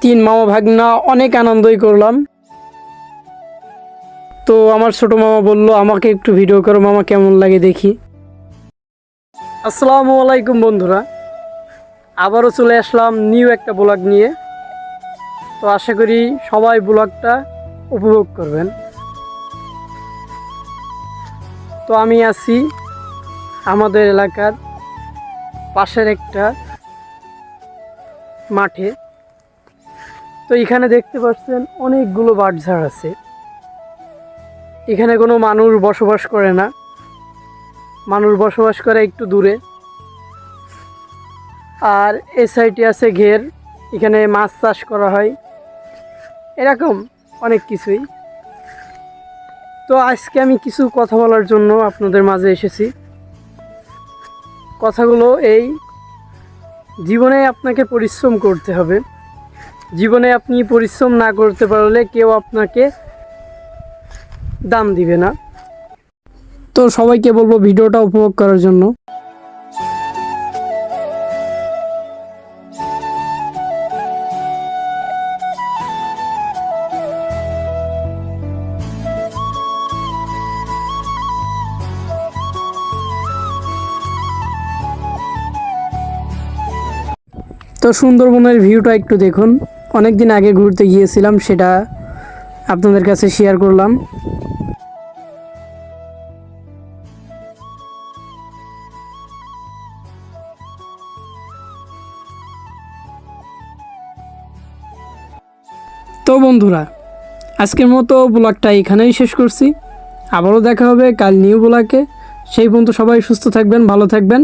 তিন মামা ভাগনা অনেক আনন্দই করলাম। তো আমার ছোট মামা বলল আমাকে একটু ভিডিও করো মামা, কেমন লাগে দেখি। আসসালামু আলাইকুম বন্ধুরা, আবারও চলে আসলাম নিউ একটা ব্লগ নিয়ে। তো আশা করি সবাই ব্লগটা উপভোগ করবেন। তো আমি আছি আমাদের এলাকার পাশের একটা মাঠে। তো এখানে দেখতে পাচ্ছেন অনেকগুলো বাঁশঝাড় আছে। এখানে কোনো মানুষ বসবাস করে না, মানুষ বসবাস করে একটু দূরে। আর এই সাইডে আছে ঘের, এখানে মাছ চাষ করা হয়, এরকম অনেক কিছুই। তো আজকে আমি কিছু কথা বলার জন্য আপনাদের মাঝে এসেছি। কথাগুলো এই, জীবনে আপনাকে পরিশ্রম করতে হবে। জীবনে আপনি পরিশ্রম না করতে পারলে কেউ আপনাকে দাম দিবে না। তো সবাইকে বলবো ভিডিওটা উপভোগ করার জন্য। তো সুন্দরবনের ভিউটা একটু দেখুন। অনেক দিন আগে ঘুরতে গিয়েছিলাম, সেটা আপনাদের কাছে শেয়ার করলাম। তো বন্ধুরা, আজকের মতো ব্লগটা এখানেই শেষ করছি। আবারও দেখা হবে কাল নিউ ব্লগে। সেই পর্যন্ত সবাই সুস্থ থাকবেন, ভালো থাকবেন।